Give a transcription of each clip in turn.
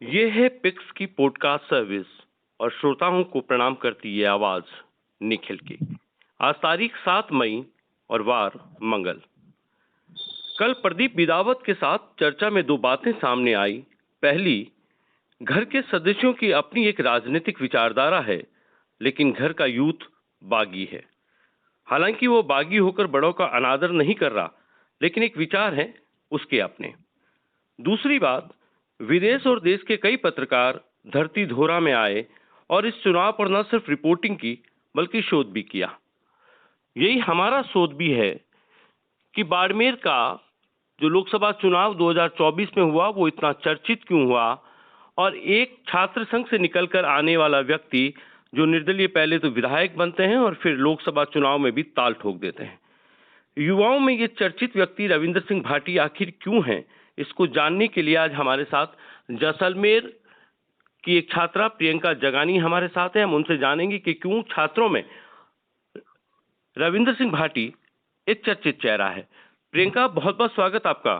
ये है पिक्स की पॉडकास्ट सर्विस और श्रोताओं को प्रणाम करती ये आवाज निखिल की। आज तारीख 7 मई और वार मंगल। कल प्रदीप बिदावत के साथ चर्चा में दो बातें सामने आई। पहली, घर के सदस्यों की अपनी एक राजनीतिक विचारधारा है, लेकिन घर का यूथ बागी है। हालांकि वो बागी होकर बड़ों का अनादर नहीं कर रहा, लेकिन एक विचार है उसके अपने। दूसरी बात, विदेश और देश के कई पत्रकार धरती धोरा में आए और इस चुनाव पर न सिर्फ रिपोर्टिंग की बल्कि शोध भी किया। यही हमारा शोध भी है कि बाड़मेर का जो लोकसभा चुनाव 2024 में हुआ वो इतना चर्चित क्यों हुआ, और एक छात्र संघ से निकलकर आने वाला व्यक्ति जो निर्दलीय पहले तो विधायक बनते हैं और फिर लोकसभा चुनाव में भी ताल ठोक देते हैं। युवाओं में ये चर्चित व्यक्ति रविंदर सिंह भाटी आखिर क्यों हैं, इसको जानने के लिए आज हमारे साथ जैसलमेर की एक छात्रा प्रियंका जगानी हमारे साथ है। हम उनसे जानेंगे कि क्यों छात्रों में रविंदर सिंह भाटी एक चर्चित चेहरा है। प्रियंका, बहुत बहुत स्वागत आपका।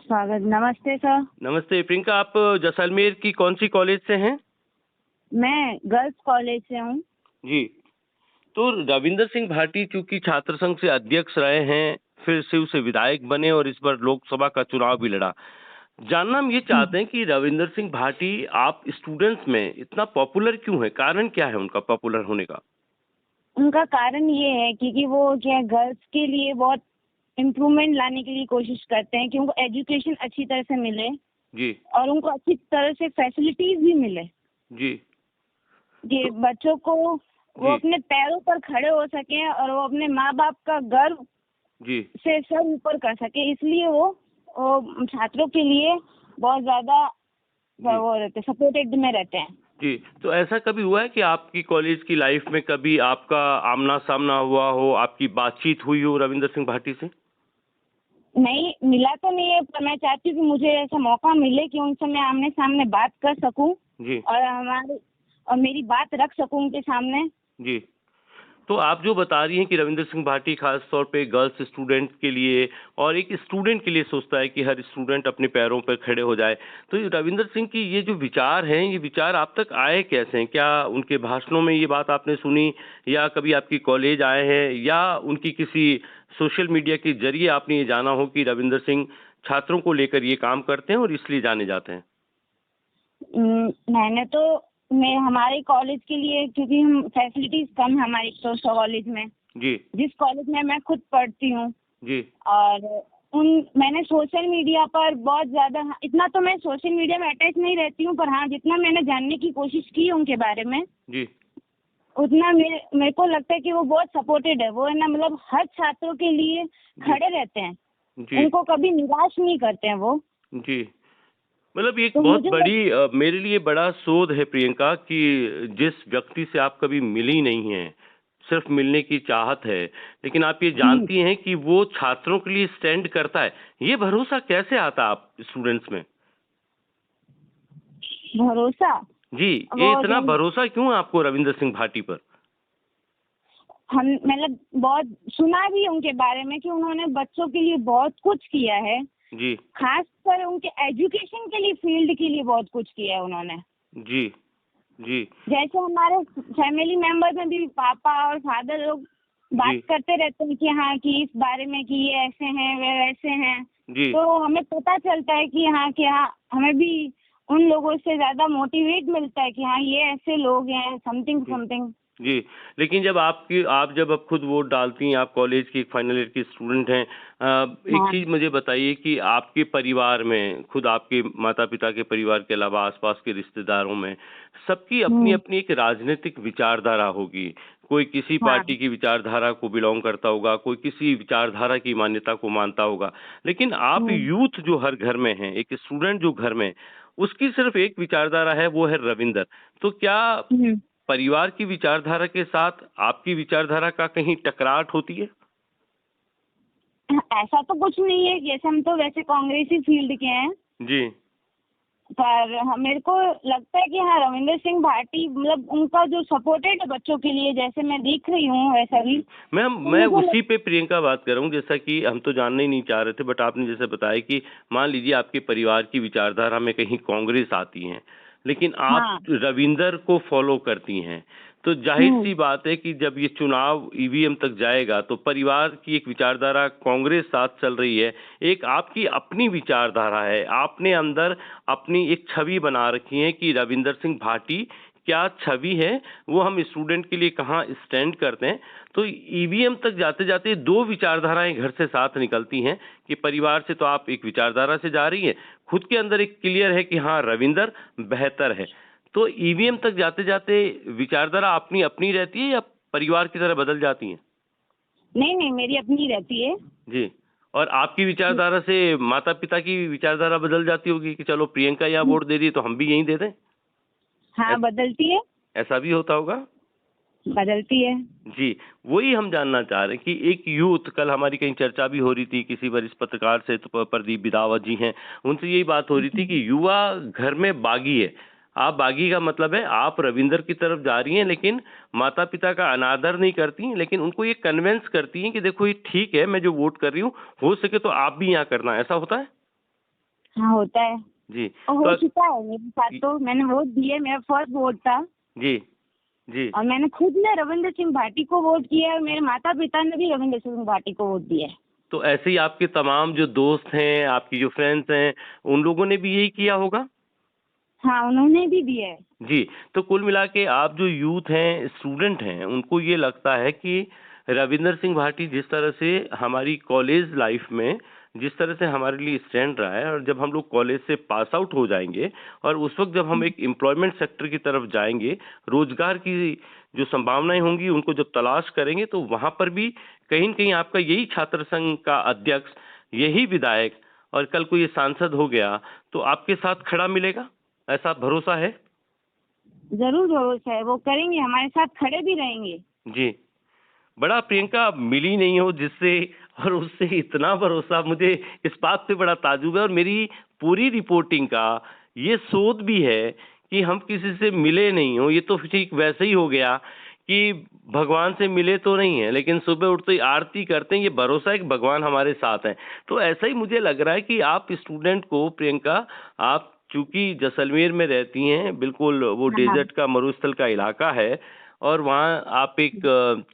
स्वागत। नमस्ते सर। नमस्ते प्रियंका, आप जैसलमेर की कौन सी कॉलेज से हैं? मैं गर्ल्स कॉलेज से हूँ। जी, तो रविंदर सिंह भाटी चूंकि छात्र संघ से अध्यक्ष रहे हैं, फिर शिव से विधायक बने और इस बार लोकसभा का चुनाव भी लड़ा। जानना हम ये चाहते हैं कि रविंदर सिंह भाटी आप स्टूडेंट्स में इतना पॉपुलर क्यों है, कारण क्या है उनका पॉपुलर होने का? उनका कारण ये है क्योंकि वो क्या गर्ल्स के लिए बहुत इम्प्रूवमेंट लाने के लिए कोशिश करते हैं कि उनको एजुकेशन अच्छी तरह से मिले जी और उनको अच्छी तरह से फैसिलिटीज भी मिले जी कि बच्चों को वो अपने पैरों पर खड़े हो सके और वो अपने माँ बाप का गर्व जी से सर ऊपर कर सके। इसलिए वो छात्रों के लिए बहुत ज्यादा वो रहते सपोर्टेड में रहते हैं। जी, तो ऐसा कभी हुआ है कि आपकी कॉलेज की लाइफ में कभी आपका आमना सामना हुआ हो, आपकी बातचीत हुई हो रविंदर सिंह भाटी से? नहीं, मिला तो नहीं है, पर मैं चाहती हूँ कि मुझे ऐसा मौका मिले कि उनसे मैं आमने सामने बात कर सकूं जी और मेरी बात रख सकूं उनके सामने। जी, तो आप जो बता रही हैं कि रविंदर सिंह भाटी खास तौर पे गर्ल्स स्टूडेंट के लिए और एक स्टूडेंट के लिए सोचता है कि हर स्टूडेंट अपने पैरों पर खड़े हो जाए, तो ये रविंदर सिंह की ये जो विचार हैं, ये विचार आप तक आए कैसे हैं? क्या उनके भाषणों में ये बात आपने सुनी, या कभी आपकी कॉलेज आए हैं, या उनकी किसी सोशल मीडिया के जरिए आपने ये जाना हो कि रविंदर सिंह छात्रों को लेकर ये काम करते हैं और इसलिए जाने जाते हैं? मैंने तो मैं हमारे कॉलेज के लिए, क्योंकि हम फैसिलिटीज कम है हमारी कॉलेज में, जी जिस कॉलेज में मैं खुद पढ़ती हूँ, जी और मैंने सोशल मीडिया पर बहुत ज्यादा, इतना तो मैं सोशल मीडिया में अटैच नहीं रहती हूँ, पर हाँ जितना मैंने जानने की कोशिश की है उनके बारे में, जी उतना मेरे को लगता है कि वो बहुत सपोर्टेड है। वो है ना, मतलब हर छात्रों के लिए खड़े रहते हैं, जी उनको कभी निराश नहीं करते हैं वो। जी, मतलब ये एक तो बहुत मुझे बड़ी मेरे लिए बड़ा शोध है प्रियंका कि जिस व्यक्ति से आप कभी मिली नहीं हैं, सिर्फ मिलने की चाहत है, लेकिन आप ये जानती हैं कि वो छात्रों के लिए स्टैंड करता है। ये भरोसा कैसे आता आप स्टूडेंट्स में? भरोसा, जी, ये इतना भरोसा क्यों है आपको रविंदर सिंह भाटी पर? हम मतलब बहुत सुना भी है उनके बारे में कि उन्होंने बच्चों के लिए बहुत कुछ किया है, जी खासकर उनके एजुकेशन के लिए, फील्ड के लिए बहुत कुछ किया है उन्होंने। जी जी जैसे हमारे फैमिली मेंबर में भी पापा और फादर लोग बात जी करते रहते हैं कि हाँ, कि इस बारे में कि ये ऐसे हैं वे वैसे हैं, जी तो हमें पता चलता है कि हाँ, हमें भी उन लोगों से ज्यादा मोटिवेट मिलता है कि हाँ, ये ऐसे लोग हैं, समथिंग समथिंग। जी, लेकिन जब आप जब अब खुद वोट डालती हैं, आप कॉलेज की फाइनल ईयर की स्टूडेंट हैं, एक चीज़ मुझे बताइए कि आपके परिवार में, खुद आपके माता-पिता के परिवार के अलावा आस-पास के रिश्तेदारों में, सबकी अपनी-अपनी एक राजनीतिक विचारधारा होगी। कोई किसी पार्टी की विचारधारा को बिलॉन्ग करता होगा, कोई किसी विचारधारा की मान्यता को मानता होगा। लेकिन आप यूथ जो हर घर में हैं, एक स्टूडेंट जो घर में, उसकी सिर्फ एक विचारधारा है, वो है रविंदर। तो क्या परिवार की विचारधारा के साथ आपकी विचारधारा का कहीं टकराहट होती है? ऐसा तो कुछ नहीं है, जैसे हम तो वैसे कांग्रेसी फील्ड के हैं, जी पर मेरे को लगता है कि हाँ, रविंदर सिंह भाटी मतलब उनका जो सपोर्टेड है बच्चों के लिए, जैसे मैं देख रही हूँ वैसा भी। मैम तो मैं मुझे उसी पे प्रियंका बात कर रहा हूँ, जैसा कि हम तो जानना ही नहीं चाह रहे थे, बट आपने जैसे बताया कि मान लीजिए आपके परिवार की विचारधारा में कहीं कांग्रेस आती है, लेकिन आप हाँ। रविंदर को फॉलो करती हैं, तो जाहिर सी बात है कि जब ये चुनाव ईवीएम तक जाएगा तो परिवार की एक विचारधारा कांग्रेस साथ चल रही है, एक आपकी अपनी विचारधारा है, आपने अंदर अपनी एक छवि बना रखी है कि रविंदर सिंह भाटी क्या छवि है, वो हम स्टूडेंट के लिए कहाँ स्टैंड करते हैं। तो ईवीएम तक जाते जाते दो विचारधाराएं घर से साथ निकलती हैं कि परिवार से तो आप एक विचारधारा से जा रही हैं, खुद के अंदर एक क्लियर है कि हाँ रविंदर बेहतर है। तो ईवीएम तक जाते जाते विचारधारा अपनी अपनी रहती है या परिवार की तरह बदल जाती हैं? नहीं नहीं, मेरी अपनी रहती है। जी। और आपकी विचारधारा से माता पिता की विचारधारा बदल जाती होगी कि चलो प्रियंका यहाँ वोट दे रही है तो हम भी यहीं दे दें, हाँ, बदलती है। ऐसा भी होता होगा? बदलती है। जी, वही हम जानना चाह रहे हैं कि एक यूथ, कल हमारी कहीं चर्चा भी हो रही थी किसी वरिष्ठ पत्रकार से, तो प्रदीप बिदावा जी हैं, उनसे यही बात हो रही थी कि युवा घर में बागी है। आप बागी का मतलब है आप रविंदर की तरफ जा रही हैं, लेकिन माता पिता का अनादर नहीं करती हैं, लेकिन उनको ये कन्विंस करती हैं कि देखो ये ठीक है, मैं जो वोट कर रही हूँ, हो सके तो आप भी यहाँ करना, ऐसा होता है? हाँ, होता है जी। और हो तो चुका है मेरे साथ। तो मैंने वोट दिए, मेरा फर्स्ट वोट था जी, जी। और मैंने खुद ने रविंदर सिंह भाटी को वोट किया है और मेरे माता पिता ने भी रविंदर सिंह भाटी को वोट दिया है। तो ऐसे ही आपके तमाम जो दोस्त हैं, आपकी जो फ्रेंड्स हैं, उन लोगों ने भी यही किया होगा? हाँ, उन्होंने भी दिया है। जी, तो कुल मिला के आप जो यूथ हैं, स्टूडेंट हैं, उनको ये लगता है कि रविंदर सिंह भाटी जिस तरह से हमारी कॉलेज लाइफ में जिस तरह से हमारे लिए स्टैंड रहा है, और जब हम लोग कॉलेज से पास आउट हो जाएंगे और उस वक्त जब हम एक एम्प्लॉयमेंट सेक्टर की तरफ जाएंगे, रोजगार की जो संभावनाएं होंगी उनको जब तलाश करेंगे, तो वहां पर भी कहीं न कहीं आपका यही छात्र संघ का अध्यक्ष, यही विधायक और कल को ये सांसद हो गया तो आपके साथ खड़ा मिलेगा, ऐसा भरोसा है? जरूर भरोसा है, वो करेंगे, हमारे साथ खड़े भी रहेंगे। जी। बड़ा प्रियंका मिली नहीं हो जिससे और उससे इतना भरोसा, मुझे इस बात से बड़ा ताज्जुब है। और मेरी पूरी रिपोर्टिंग का ये सोच भी है कि हम किसी से मिले नहीं हो, ये तो ठीक वैसे ही हो गया कि भगवान से मिले तो नहीं है, लेकिन सुबह उठते ही आरती करते हैं, ये भरोसा है कि भगवान हमारे साथ हैं। तो ऐसा ही मुझे लग रहा है कि आप स्टूडेंट को प्रियंका, आप चूंकि जैसलमेर में रहती हैं, बिल्कुल वो हाँ। डेजर्ट का मरुस्थल का इलाका है, और वहाँ आप एक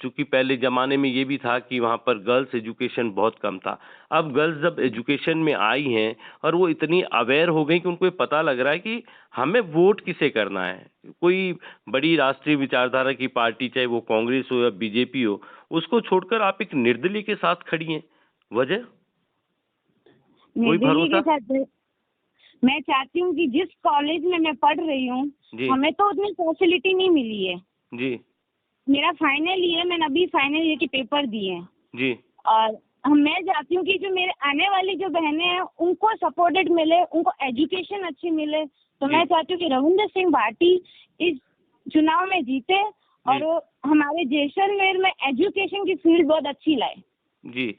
चूंकि पहले ज़माने में ये भी था कि वहाँ पर गर्ल्स एजुकेशन बहुत कम था। अब गर्ल्स जब एजुकेशन में आई हैं और वो इतनी अवेयर हो गई कि उनको ये पता लग रहा है कि हमें वोट किसे करना है। कोई बड़ी राष्ट्रीय विचारधारा की पार्टी, चाहे वो कांग्रेस हो या बीजेपी हो, उसको छोड़कर आप एक निर्दलीय के साथ खड़ी हैं। वजह? कोई निर्दलीय के भरोसा? साथ मैं चाहती हूँ कि जिस कॉलेज में मैं पढ़ रही हूँ, जी, हमें तो उतनी फैसिलिटी नहीं मिली है। जी, मेरा फाइनल ईयर, मैंने अभी फाइनल ईयर के पेपर दिए हैं जी, और मैं चाहती हूँ कि जो मेरे आने वाली जो बहनें हैं उनको सपोर्टेड मिले, उनको एजुकेशन अच्छी मिले। तो जी, मैं चाहती हूँ कि रविंदर सिंह भाटी इस चुनाव में जीते जी, और वो हमारे जैसलमेर में एजुकेशन की फील्ड बहुत अच्छी लाए। जी।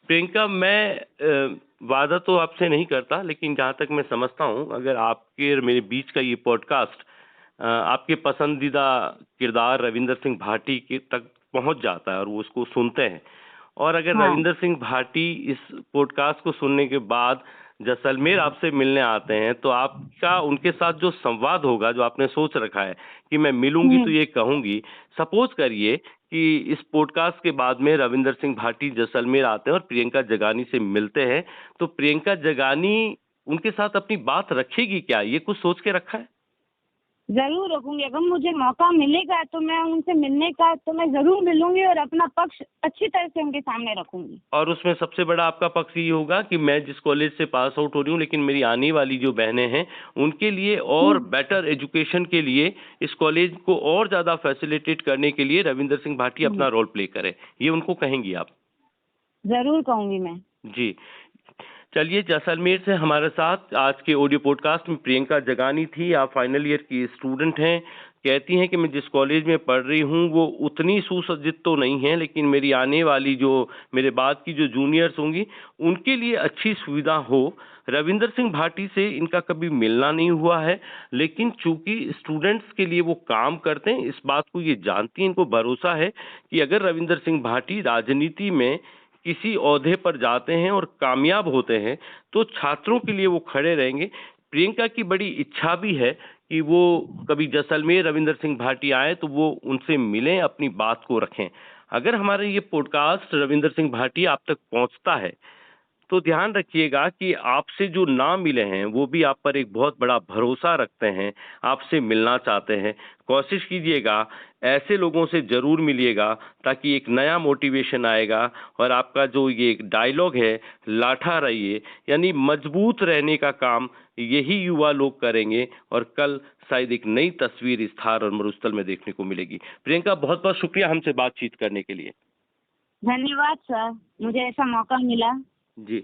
प्रियंका, मैं वादा तो आपसे नहीं करता, लेकिन जहाँ तक मैं समझता हूँ, अगर आपके और मेरे बीच का ये पॉडकास्ट आपके पसंदीदा किरदार रविंदर सिंह भाटी के तक पहुँच जाता है और वो उसको सुनते हैं, और अगर हाँ। रविंदर सिंह भाटी इस पॉडकास्ट को सुनने के बाद जैसलमेर आपसे मिलने आते हैं, तो आपका उनके साथ जो संवाद होगा, जो आपने सोच रखा है कि मैं मिलूंगी तो ये कहूंगी, सपोज करिए कि इस पॉडकास्ट के बाद में रविंदर सिंह भाटी जैसलमेर आते हैं और प्रियंका जगानी से मिलते हैं, तो प्रियंका जगानी उनके साथ अपनी बात रखेगी क्या? ये कुछ सोच के रखा है? जरूर रखूंगी, अगर मुझे मौका मिलेगा तो मैं उनसे मिलने का, तो मैं जरूर मिलूंगी और अपना पक्ष अच्छी तरह से उनके सामने रखूंगी। और उसमें सबसे बड़ा आपका पक्ष ये होगा कि मैं जिस कॉलेज से पास आउट हो रही हूँ, लेकिन मेरी आने वाली जो बहनें हैं उनके लिए और बेटर एजुकेशन के लिए, इस कॉलेज को और ज़्यादा फैसिलिटेट करने के लिए रविंदर सिंह भाटी हम्म, अपना रोल प्ले करें, ये उनको कहेंगी आप? जरूर कहूंगी मैं। जी। चलिए, जैसलमेर से हमारे साथ आज के ऑडियो पॉडकास्ट में प्रियंका जगानी थी। आप फाइनल ईयर की स्टूडेंट हैं। कहती हैं कि मैं जिस कॉलेज में पढ़ रही हूँ वो उतनी सुसज्जित तो नहीं है, लेकिन मेरी आने वाली जो मेरे बाद की जो जूनियर्स होंगी उनके लिए अच्छी सुविधा हो। रविंदर सिंह भाटी से इनका कभी मिलना नहीं हुआ है, लेकिन चूंकि स्टूडेंट्स के लिए वो काम करते हैं, इस बात को ये जानती हैं, इनको भरोसा है कि अगर रविंदर सिंह भाटी राजनीति में किसी ओहदे पर जाते हैं और कामयाब होते हैं तो छात्रों के लिए वो खड़े रहेंगे। प्रियंका की बड़ी इच्छा भी है कि वो कभी जैसलमेर रविंदर सिंह भाटी आए तो वो उनसे मिलें, अपनी बात को रखें। अगर हमारा ये पॉडकास्ट रविंदर सिंह भाटी आप तक पहुंचता है तो ध्यान रखिएगा कि आपसे जो ना मिले हैं वो भी आप पर एक बहुत बड़ा भरोसा रखते हैं, आपसे मिलना चाहते हैं। कोशिश कीजिएगा, ऐसे लोगों से जरूर मिलिएगा ताकि एक नया मोटिवेशन आएगा और आपका जो ये एक डायलॉग है लाठा रहिए, यानी मजबूत रहने का काम यही युवा लोग करेंगे और कल शायद एक नई तस्वीर इस थार और मरुस्थल में देखने को मिलेगी। प्रियंका, बहुत बहुत शुक्रिया हमसे बातचीत करने के लिए। धन्यवाद सर, मुझे ऐसा मौका मिला। जी।